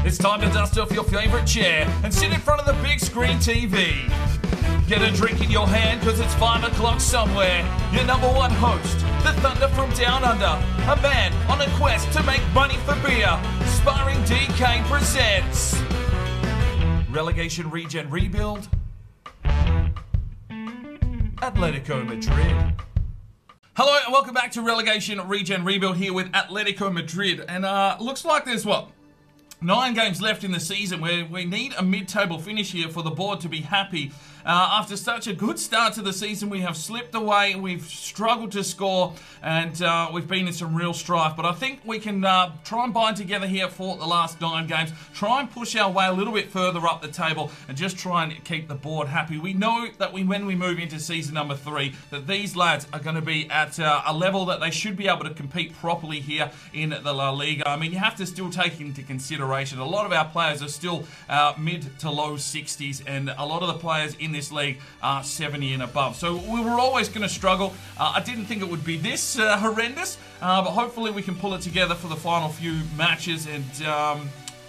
It's time to dust off your favourite chair and sit in front of the big screen TV. Get a drink in your hand because it's 5 o'clock somewhere. Your number one host, the Thunder from Down Under, a man on a quest to make money for beer. Sparring DK presents Relegation Regen Rebuild, Atletico Madrid. Hello and welcome back to Relegation Regen Rebuild here with Atletico Madrid. And looks like there's 9 games left in the season where we need a mid-table finish here for the board to be happy. After such a good start to the season, we have slipped away, we've struggled to score, and we've been in some real strife. But I think we can try and bind together here for the last 9 games, try and push our way a little bit further up the table, and just try and keep the board happy. We know that when we move into season number 3, that these lads are going to be at a level that they should be able to compete properly here in the La Liga. I mean, you have to still take into consideration a lot of our players are still mid to low 60s, and a lot of the players in this league are 70 and above. So we were always going to struggle. I didn't think it would be this horrendous, but hopefully we can pull it together for the final few matches, and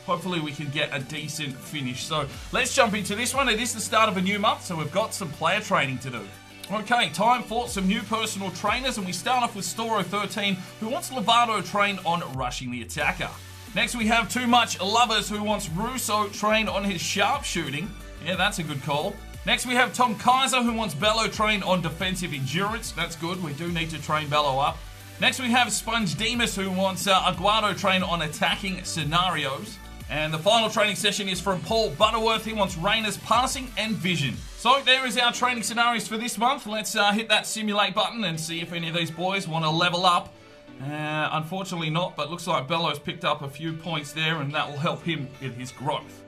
hopefully we can get a decent finish. So let's jump into this one. It is the start of a new month, so we've got some player training to do. Okay, time for some new personal trainers, and we start off with Storo13, who wants Lovato trained on rushing the attacker. Next we have Too Much Lovers, who wants Russo trained on his sharpshooting. Yeah, that's a good call. Next we have Tom Kaiser, who wants Bello trained on defensive endurance. That's good, we do need to train Bello up. Next we have Sponge Demas, who wants Aguado trained on attacking scenarios. And the final training session is from Paul Butterworth. He wants Rainer's passing and vision. So there is our training scenarios for this month. Let's hit that simulate button and see if any of these boys want to level up. Unfortunately not, but looks like Bello's picked up a few points there, and that will help him with his growth.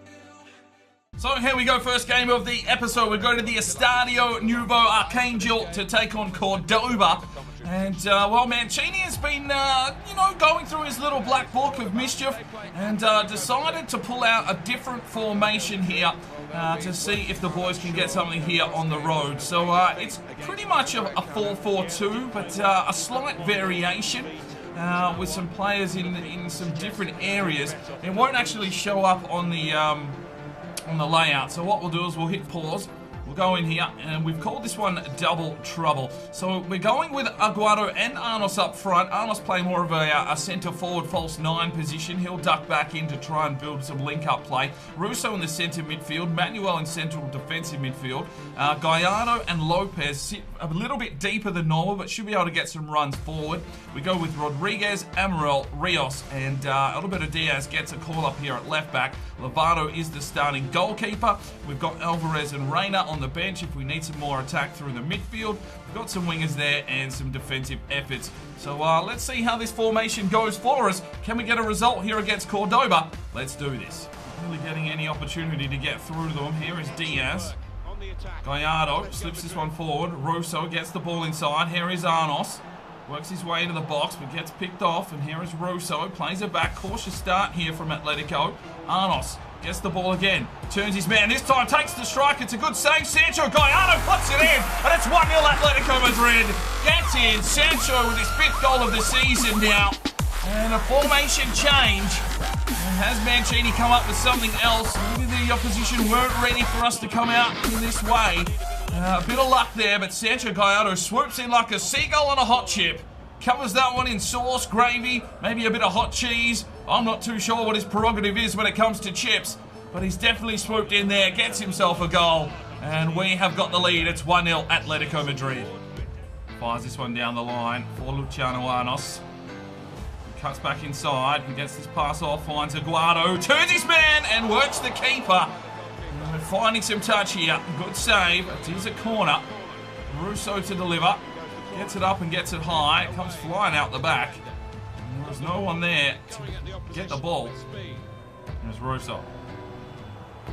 So here we go, first game of the episode. We go to the Estadio Nuevo Arcangel to take on Cordoba. And, well, Mancini has been, going through his little black book of mischief and decided to pull out a different formation here to see if the boys can get something here on the road. So it's pretty much a 4-4-2, but a slight variation with some players in some different areas. It won't actually show up on the layout. So what we'll do is we'll hit pause. We'll go in here, and we've called this one Double Trouble. So we're going with Aguado and Arnos up front. Arnos playing more of a centre-forward false 9 position. He'll duck back in to try and build some link-up play. Russo in the centre midfield. Manuel in central defensive midfield. Gallardo and Lopez sit a little bit deeper than normal, but should be able to get some runs forward. We go with Rodriguez, Amaral, Rios, and Alberto Diaz gets a call up here at left-back. Lovato is the starting goalkeeper. We've got Alvarez and Reina on the bench if we need some more attack through the midfield. We've got some wingers there and some defensive efforts. So let's see how this formation goes for us. Can we get a result here against Cordoba? Let's do this. Not really getting any opportunity to get through to them. Here is Diaz. Gallardo slips this one forward. Russo gets the ball inside. Here is Arnos. Works his way into the box, but gets picked off. And here is Russo. Plays it back. Cautious start here from Atletico. Arnos gets the ball again. Turns his man. This time takes the strike. It's a good save. Sancho Gallardo puts it in. And it's 1-0 Atletico Madrid. Gets in. Sancho with his 5th goal of the season now. And a formation change. And has Mancini come up with something else? Maybe the opposition weren't ready for us to come out in this way. A bit of luck there, but Sancho Gallardo swoops in like a seagull on a hot chip. Covers that one in sauce, gravy, maybe a bit of hot cheese. I'm not too sure what his prerogative is when it comes to chips, but he's definitely swooped in there, gets himself a goal, and we have got the lead. It's 1-0 Atletico Madrid. Fires this one down the line for Luciano Arnos. Cuts back inside, he gets this pass off, finds Aguado, turns his man and works the keeper. Finding some touch here. Good save. It is a corner. Russo to deliver. Gets it up and gets it high. It comes flying out the back. There's no one there to get the ball. There's Russo.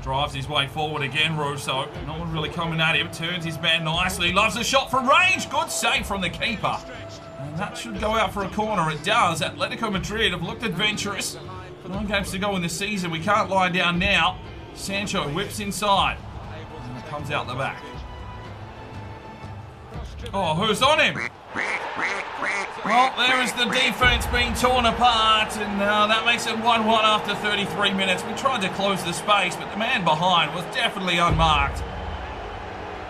Drives his way forward again, Russo. No one really coming at him. Turns his man nicely. Loves a shot from range. Good save from the keeper. And that should go out for a corner. It does. Atletico Madrid have looked adventurous. 9 games to go in the season. We can't lie down now. Sancho whips inside. And it comes out the back. Oh, who's on him? Well, there is the defense being torn apart, and that makes it 1-1 after 33 minutes. We tried to close the space, but the man behind was definitely unmarked.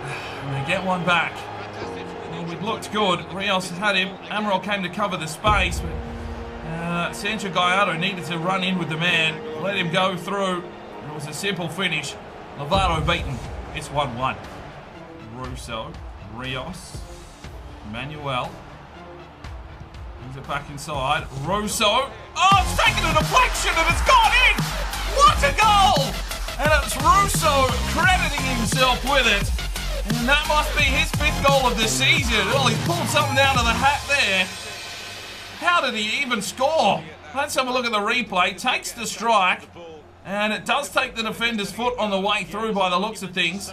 And they get one back. Well, we'd looked good. Rios had him. Amaral came to cover the space, but Sancho Gallardo needed to run in with the man, let him go through. It was a simple finish. Lovato beaten. It's 1-1. Russo, Rios, Manuel. Brings it back inside. Russo. Oh, it's taken a deflection and it's gone in! What a goal! And it's Russo crediting himself with it. And that must be his 5th goal of the season. Well, he's pulled something out of the hat there. How did he even score? Let's have a look at the replay. Takes the strike. And it does take the defender's foot on the way through by the looks of things,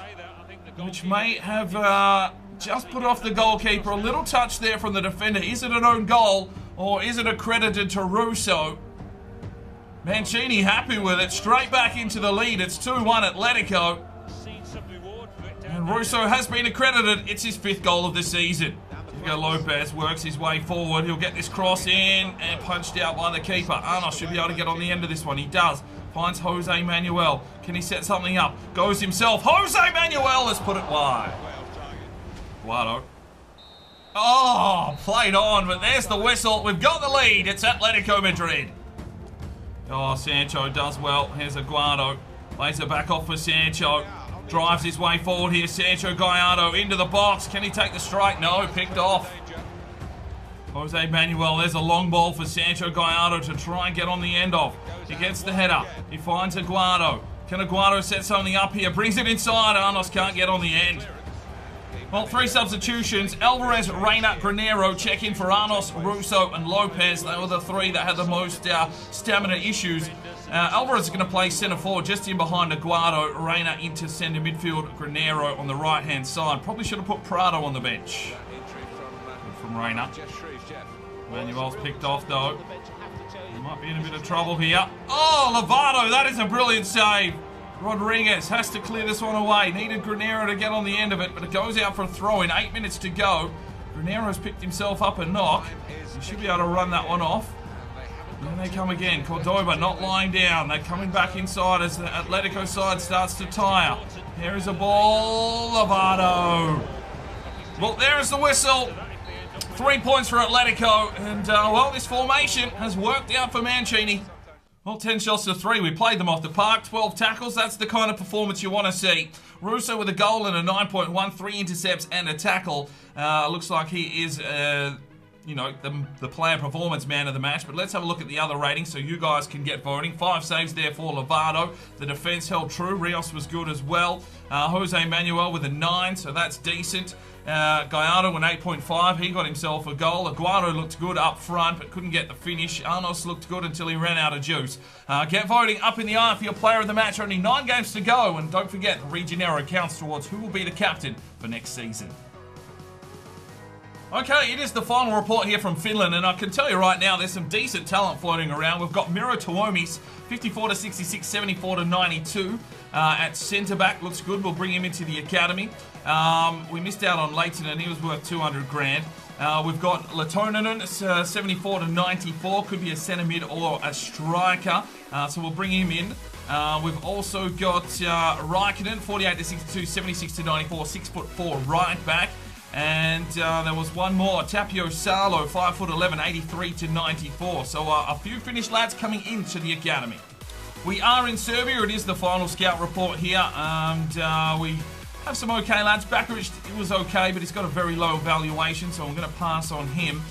which may have just put off the goalkeeper. A little touch there from the defender. Is it an own goal or is it accredited to Russo? Mancini happy with it. Straight back into the lead. It's 2-1 Atletico. And Russo has been accredited. It's his 5th goal of the season. Diego Lopez works his way forward. He'll get this cross in and punched out by the keeper. Arnos should be able to get on the end of this one. He does. Finds Jose Manuel. Can he set something up? Goes himself. Jose Manuel has put it wide. Guado. Oh, played on, but there's the whistle. We've got the lead. It's Atletico Madrid. Oh, Sancho does well. Here's Aguado. Lays it back off for Sancho. Drives his way forward here. Sancho Gallardo into the box. Can he take the strike? No, picked off. Jose Manuel, there's a long ball for Sancho Gallardo to try and get on the end of. He gets the header. He finds Aguado. Can Aguado set something up here? Brings it inside. Arnos can't get on the end. Well, 3 substitutions. Alvarez, Reina, Granero check in for Arnos, Russo and Lopez. They were the 3 that had the most stamina issues. Alvarez is going to play centre forward just in behind Aguado. Reina into centre midfield. Granero on the right-hand side. Probably should have put Prado on the bench. Good from Reina. Manuel's picked off though. He might be in a bit of trouble here. Oh, Lovato, that is a brilliant save. Rodriguez has to clear this one away. Needed Granero to get on the end of it, but it goes out for a throw in. 8 minutes to go. Granero's picked himself up a knock. He should be able to run that one off. And they come again. Cordoba not lying down. They're coming back inside as the Atletico side starts to tire. Here is a ball. Lovato. Well, there is the whistle. 3 points for Atletico. And, well, this formation has worked out for Mancini. Well, 10 shots to 3. We played them off the park. 12 tackles. That's the kind of performance you want to see. Russo with a goal and a 9.1, 3 intercepts and a tackle. Looks like he is, you know, the player performance man of the match. But let's have a look at the other ratings so you guys can get voting. 5 saves there for Lovato. The defense held true. Rios was good as well. Jose Manuel with a 9, so that's decent. Gallardo an 8.5. He got himself a goal. Aguado looked good up front, but couldn't get the finish. Arnos looked good until he ran out of juice. Get voting up in the eye for your player of the match. Only 9 games to go. And don't forget, the Regionero counts towards who will be the captain for next season. Okay, it is the final report here from Finland, and I can tell you right now, there's some decent talent floating around. We've got Miro Tuomis, 54 to 66, 74 to 92 at centre back. Looks good. We'll bring him into the academy. We missed out on Leighton, and he was worth 200 grand. We've got Latonen, 74 to 94. Could be a centre mid or a striker. So we'll bring him in. We've also got Raikkonen, 48 to 62, 76 to 94, 6'4" right back. And there was one more, Tapio Salo, 5'11", 83 to 94. So a few Finnish lads coming into the academy. We are in Serbia. It is the final scout report here, and we have some okay lads. Bakaric, it was okay, but he's got a very low valuation, so I'm going to pass on him.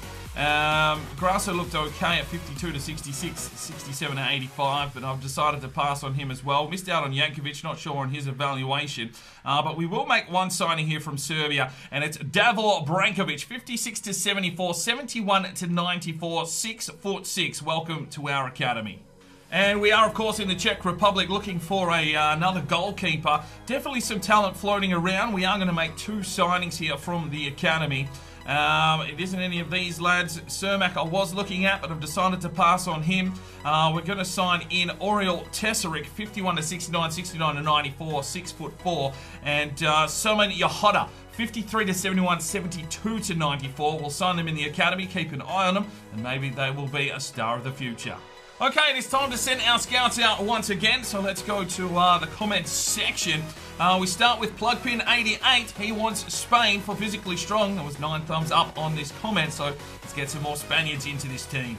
Grasso looked okay at 52 to 66, 67 to 85, but I've decided to pass on him as well. Missed out on Jankovic, not sure on his evaluation, but we will make one signing here from Serbia, and it's Davor Brankovic, 56 to 74, 71 to 94, 6'6". Welcome to our academy. And we are, of course, in the Czech Republic looking for another goalkeeper. Definitely some talent floating around. We are going to make 2 signings here from the academy. It isn't any of these lads. Cermak I was looking at, but I've decided to pass on him. We're going to sign in Oriel Tesseric, 51 to 69, 69 to 94, 6'4", and Soman Yahota, 53 to 71, 72 to 94. We'll sign them in the academy. Keep an eye on them, and maybe they will be a star of the future. Okay, it is time to send our scouts out once again, so let's go to the comments section. We start with Plugpin88. He wants Spain for physically strong. There was 9 thumbs up on this comment, so let's get some more Spaniards into this team.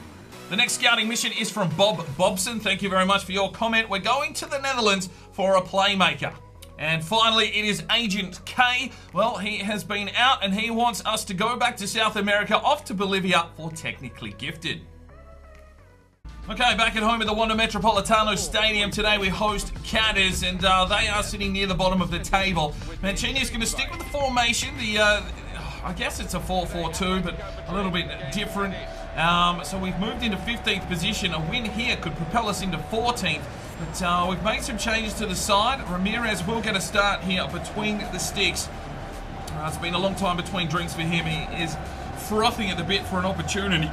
The next scouting mission is from Bob Bobson. Thank you very much for your comment. We're going to the Netherlands for a playmaker. And finally, it is Agent K. Well, he has been out and he wants us to go back to South America, off to Bolivia for technically gifted. Okay, back at home at the Wanda Metropolitano Stadium today, we host Cadiz, and they are sitting near the bottom of the table. Mancini is going to stick with the formation. I guess it's a 4-4-2, but a little bit different. So we've moved into 15th position. A win here could propel us into 14th. But we've made some changes to the side. Ramirez will get a start here between the sticks. It's been a long time between drinks for him. He is frothing at the bit for an opportunity.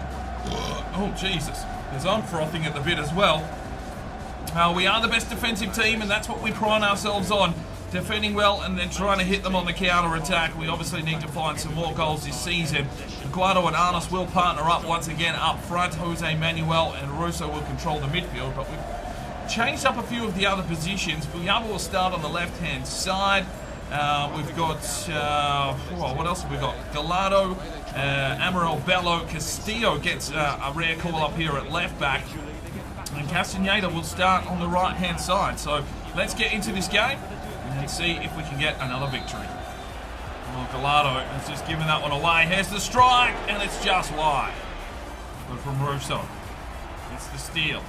Oh, Jesus. Because I'm frothing at the bit as well. We are the best defensive team, and that's what we pride ourselves on. Defending well and then trying to hit them on the counter-attack. We obviously need to find some more goals this season. Guado and Arnos will partner up once again up front. Jose Manuel and Russo will control the midfield, but we've changed up a few of the other positions. Buyaba will start on the left-hand side. We've got, what else have we got? Gallardo, Amaral, Bello, Castillo gets a rare call up here at left back. And Castaneda will start on the right-hand side. So let's get into this game and see if we can get another victory. Well, Gallardo has just given that one away. Here's the strike, and it's just wide. Good from Russo. It's the steal.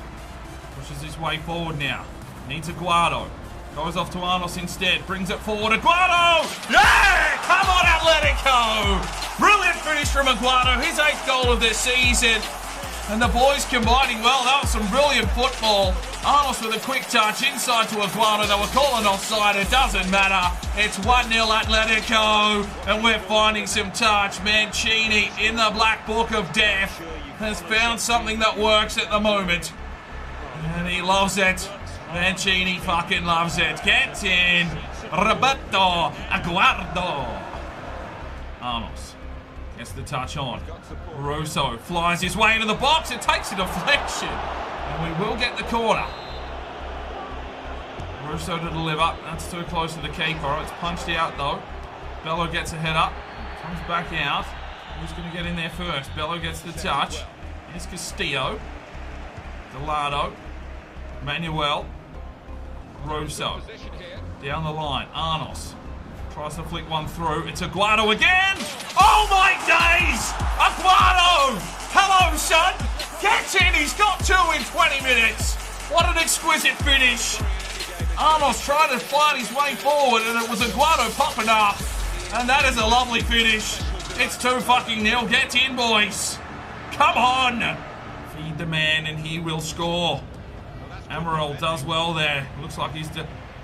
Pushes his way forward now. Needs Aguado. Goes off to Arnos instead. Brings it forward. Aguado! Yeah! Come on, Atletico! Brilliant finish from Aguado. His 8th goal of this season. And the boys combining well. That was some brilliant football. Arnos with a quick touch inside to Aguado. They were calling offside. It doesn't matter. It's 1-0 Atletico. And we're finding some touch. Mancini in the black book of death has found something that works at the moment. And he loves it. Mancini fucking loves it. Get in. Roberto Aguado. Arnos gets the touch on. Russo flies his way into the box. It takes a deflection. And we will get the corner. Russo to deliver. That's too close to the keeper. It's punched out though. Bello gets a head up. Comes back out. Who's going to get in there first? Bello gets the touch. Here's Castillo. Gallardo. Manuel. Russo. Down the line. Arnos. Tries to flick one through. It's Aguado again. Oh my days! Aguado! Hello, son! Gets in. He's got 2 in 20 minutes. What an exquisite finish. Arnos trying to find his way forward, and it was Aguado popping up. And that is a lovely finish. It's 2-0. Get in, boys. Come on. Feed the man, and he will score. Amaral does well there. Looks like he's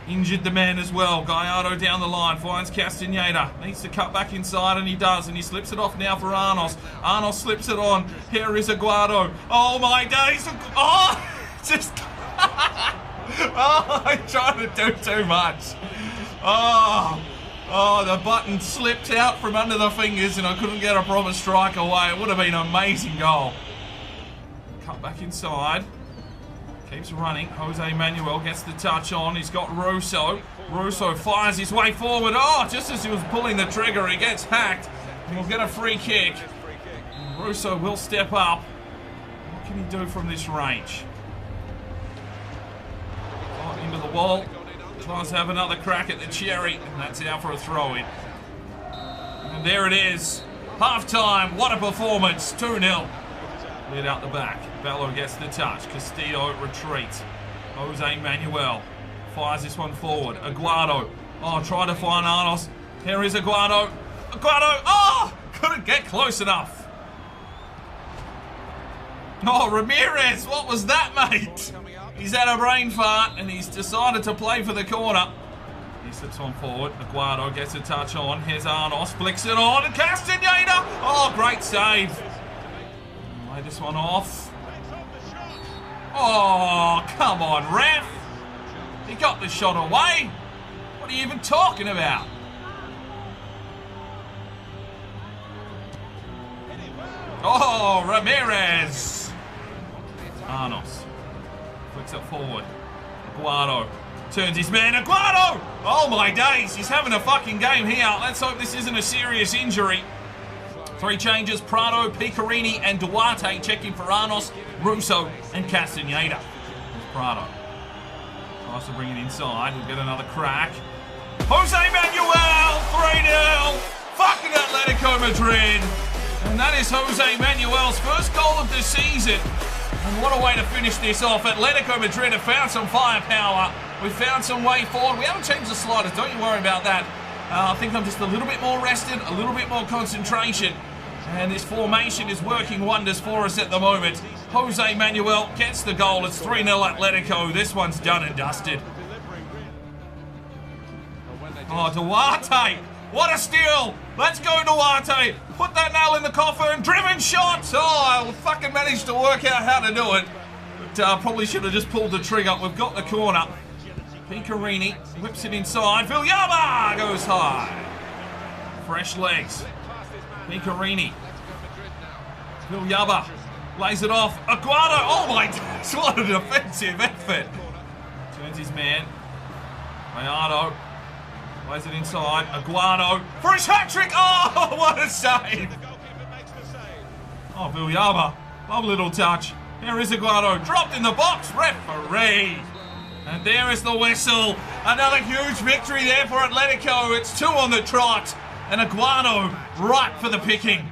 injured the man as well. Gallardo down the line, finds Castaneda. Needs to cut back inside, and he does. And he slips it off now for Arnos. Arnos slips it on. Here is Aguado. Oh my days. Oh, just... oh, I'm trying to do too much. Oh, the button slipped out from under the fingers, and I couldn't get a proper strike away. It would have been an amazing goal. Cut back inside. Keeps running. Jose Manuel gets the touch on. He's got Russo. Russo fires his way forward. Oh, just as he was pulling the trigger, he gets hacked. And we'll get a free kick. And Russo will step up. What can he do from this range? Oh, into the wall. Tries to have another crack at the cherry. And that's out for a throw-in. And there it is. Half-time. What a performance. 2-0. Lead out the back. Bello gets the touch. Castillo retreats. Jose Manuel fires this one forward. Aguado. Oh, try to find Arnos. Here is Aguado. Aguado. Oh, couldn't get close enough. Oh, Ramirez. What was that, mate? He's had a brain fart and he's decided to play for the corner. He slips one forward. Aguado gets a touch on. Here's Arnos, flicks it on, and Castaneda! Oh, great save. Lay this one off. Oh, come on, ref. He got the shot away. What are you even talking about? Oh, Ramirez. Arnos flicks it forward. Aguado turns his man. Aguado! Oh my days, he's having a fucking game here. Let's hope this isn't a serious injury. 3 changes, Prado, Picarini and Duarte checking for Arnos, Russo and Castaneda. Here's Prado. Tries to bring it inside. We'll get another crack. Jose Manuel, 3-0. Fucking Atletico Madrid. And that is Jose Manuel's first goal of the season. And what a way to finish this off. Atletico Madrid have found some firepower. We've found some way forward. We haven't changed the sliders. Don't you worry about that. I think I'm just a little bit more rested, a little bit more concentration. And this formation is working wonders for us at the moment. Jose Manuel gets the goal. It's 3-0 Atletico. This one's done and dusted. Oh, Duarte. What a steal. Let's go, Duarte. Put that nail in the coffin. Driven shot. Oh, I fucking managed to work out how to do it. But probably should have just pulled the trigger. We've got the corner. Picarini whips it inside. Villalba goes high. Fresh legs. Picarini. Villalba lays it off. Aguado. Oh my gosh, what a defensive effort. Turns his man. Gallardo lays it inside. Aguado for his hat-trick. Oh, what a save. Oh, Villalba. Love a little touch. There is Aguado. Dropped in the box. Referee. And there is the whistle. Another huge victory there for Atletico. It's 2 on the trot. And Aguado right for the picking.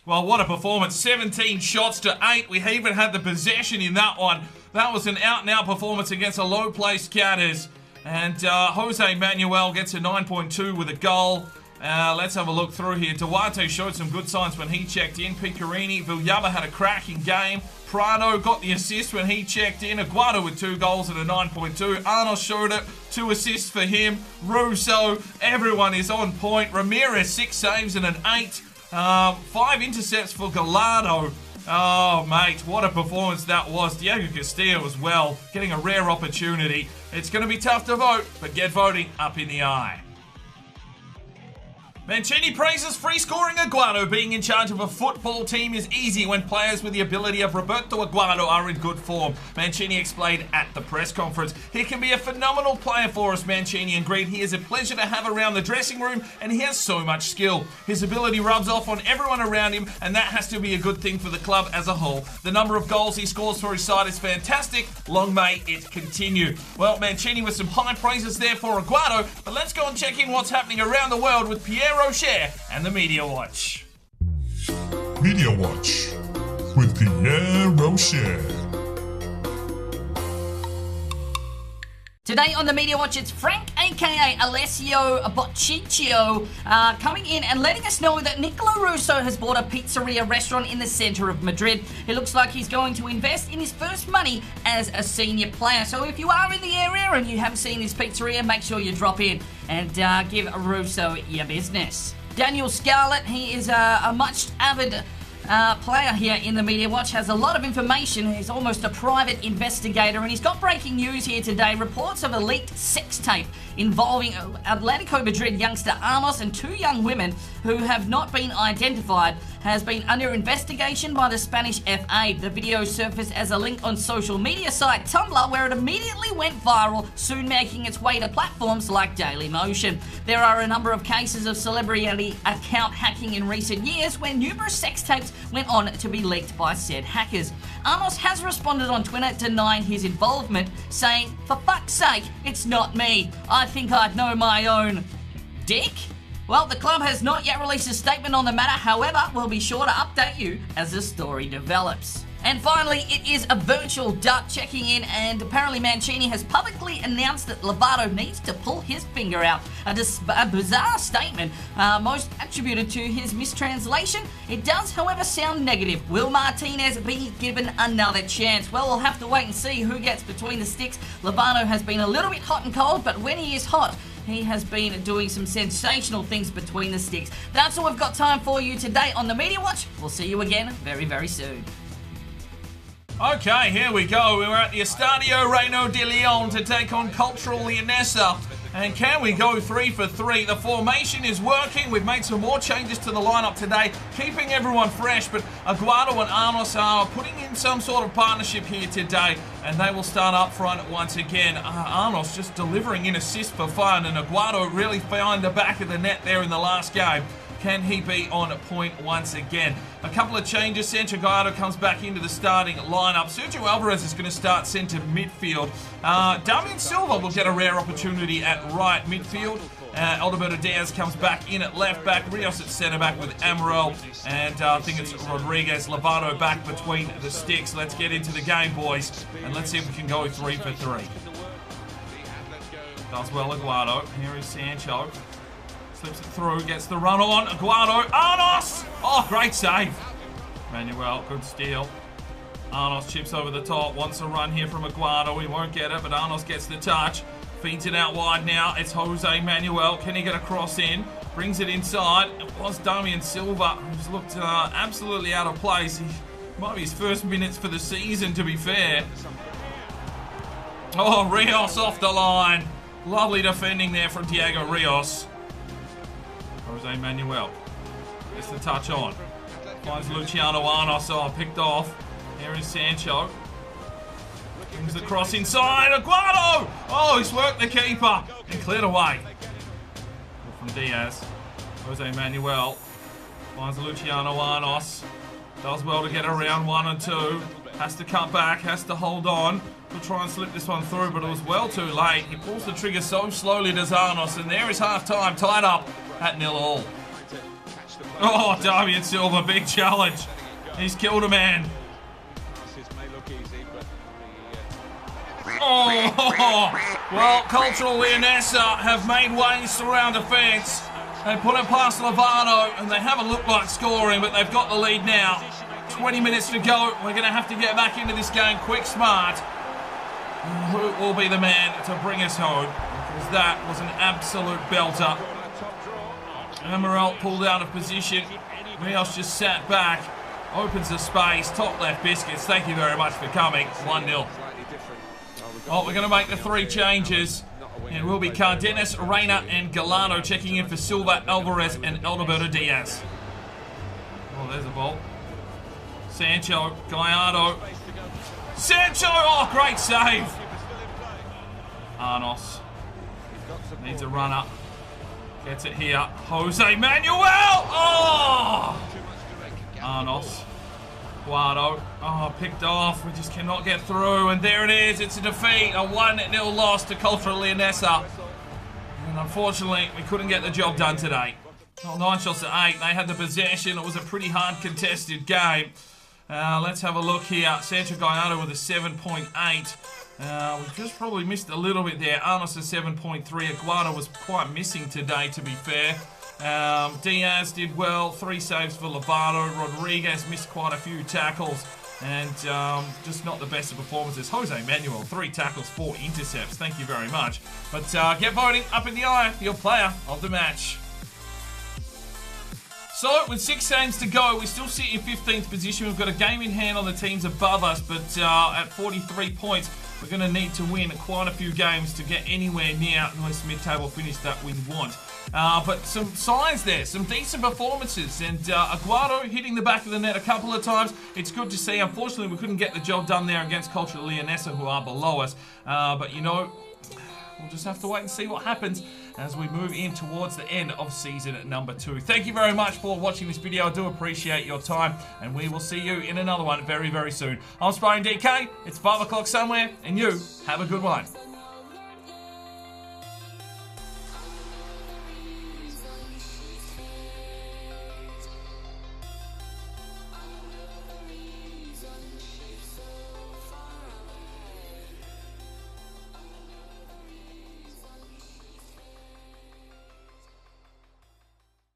Well, what a performance. 17 shots to 8. We even had the possession in that one. That was an out-and-out performance against a low-placed Cadiz. And Jose Manuel gets a 9.2 with a goal. Let's have a look through here. Duarte showed some good signs when he checked in. Picarini, Villalba had a cracking game. Prado got the assist when he checked in. Aguado with 2 goals and a 9.2. Arnos showed it. 2 assists for him. Russo, everyone is on point. Ramirez, 6 saves and an 8. 5 intercepts for Gallardo. Oh, mate, what a performance that was. Diego Castillo as well, getting a rare opportunity. It's going to be tough to vote, but get voting up in the eye. Mancini praises free-scoring Aguado. Being in charge of a football team is easy when players with the ability of Roberto Aguado are in good form. Mancini explained at the press conference. He can be a phenomenal player for us, Mancini agreed. He is a pleasure to have around the dressing room and he has so much skill. His ability rubs off on everyone around him and that has to be a good thing for the club as a whole. The number of goals he scores for his side is fantastic. Long may it continue. Well, Mancini with some high praises there for Aguado, but let's go and check in what's happening around the world with Pierre Rocher and the Media Watch. Media Watch with Pierre Rocher. Today on the Media Watch, it's Frank, aka Alessio Bocciccio, coming in and letting us know that Nicolo Russo has bought a pizzeria restaurant in the centre of Madrid. It looks like he's going to invest in his first money as a senior player. So if you are in the area and you haven't seen this pizzeria, make sure you drop in and give Russo your business. Daniel Scarlett, he is a much avid player here in the Media Watch, has a lot of information. He's almost a private investigator and he's got breaking news here today. Reports of a leaked sex tape involving Atletico Madrid youngster Arnos and 2 young women who have not been identified has been under investigation by the Spanish FA. The video surfaced as a link on social media site Tumblr, where it immediately went viral, soon making its way to platforms like Dailymotion. There are a number of cases of celebrity account hacking in recent years where numerous sex tapes went on to be leaked by said hackers. Arnos has responded on Twitter denying his involvement, saying, "For fuck's sake, it's not me. I think I'd know my own dick." Well, the club has not yet released a statement on the matter, however, we'll be sure to update you as the story develops. And finally, it is a virtual duck checking in, and apparently Mancini has publicly announced that Lovato needs to pull his finger out. A bizarre statement, most attributed to his mistranslation. It does, however, sound negative. Will Martinez be given another chance? Well, we'll have to wait and see who gets between the sticks. Lovato has been a little bit hot and cold, but when he is hot, He has been doing some sensational things between the sticks. That's all we've got time for you today on the Media Watch. We'll see you again very, very soon. Okay, here we go. We're at the Estadio Reino de Leon to take on Cultural Leonesa. And can we go 3 for 3? The formation is working. We've made some more changes to the lineup today, keeping everyone fresh. But Aguado and Arnos are putting in some sort of partnership here today, and they will start up front once again. Arnos just delivering in assists for fun, and Aguado really found the back of the net there in the last game. Can he be on point once again? A couple of changes. Sancho Gallardo comes back into the starting lineup. Sergio Alvarez is going to start centre midfield. Damian Silva will get a rare opportunity at right midfield. Alberto Diaz comes back in at left back. Rios at centre back with Amaral. And I think it's Rodriguez Lovato back between the sticks. Let's get into the game, boys. And let's see if we can go 3 for 3. Does well Aguado. Here is Sancho. Slips it through, gets the run on. Aguado, Arnos! Oh, great save. Manuel, good steal. Arnos chips over the top, wants a run here from Aguado. He won't get it, but Arnos gets the touch. Feeds it out wide now. It's Jose Manuel. Can he get a cross in? Brings it inside. It was Damian Silva, who's looked absolutely out of place. He might be his first minutes for the season, to be fair. Oh, Rios off the line. Lovely defending there from Diego Rios. Jose Manuel gets the touch on. Finds Luciano Arnos. Oh, picked off. Here is Sancho. Brings the cross inside. Aguado! Oh, he's worked the keeper and cleared away. From Diaz. Jose Manuel finds Luciano Arnos. Does well to get around 1 and 2. Has to cut back. Has to hold on. He'll try and slip this one through, but it was well too late. He pulls the trigger so slowly, does Arnos, and there is half-time, tied up at 0-0. Oh, Damian Silva, big challenge. He's killed a man. Oh, well, Cultural Leonesa have made ways around the fence. They put it past Lovato, and they haven't looked like scoring, but they've got the lead now. 20 minutes to go. We're going to have to get back into this game quick, smart. Who will be the man to bring us home? Because that was an absolute belter. Amaral pulled out of position. Rios just sat back. Opens the space. Top left biscuits. Thank you very much for coming. 1-0. Oh, we're going to make the 3 changes. It will be Cardenas, Reina, and Gallardo checking in for Silva, Alvarez, and Alberto Diaz. Oh, there's a ball. Sancho, Gallardo. Sancho! Oh, great save. Arnos needs a runner. Gets it here. Jose Manuel! Oh! Arnos. Guado. Oh, picked off. We just cannot get through. And there it is. It's a defeat. A 1-0 loss to Cultural Leonesa. And unfortunately, we couldn't get the job done today. Well, 9 shots to 8. They had the possession. It was a pretty hard contested game. Let's have a look here. Sancho Gallardo with a 7.8. We just probably missed a little bit there. Arnos a 7.3. Aguado was quite missing today, to be fair. Diaz did well. 3 saves for Lovato. Rodriguez missed quite a few tackles. And just not the best of performances. Jose Manuel, 3 tackles, 4 intercepts. Thank you very much. But get voting up in the eye for your player of the match. So, with 6 games to go, we still sit in 15th position. We've got a game in hand on the teams above us, but at 43 points, we're going to need to win quite a few games to get anywhere near this mid-table finish that we want. But some signs there, some decent performances, and Aguado hitting the back of the net a couple of times. It's good to see. Unfortunately, we couldn't get the job done there against Cultural Leonesa, who are below us. But, you know, we'll just have to wait and see what happens as we move in towards the end of season number 2. Thank you very much for watching this video. I do appreciate your time, and we will see you in another one very, very soon. I'm Sparring DK. It's 5 o'clock somewhere, and you have a good one.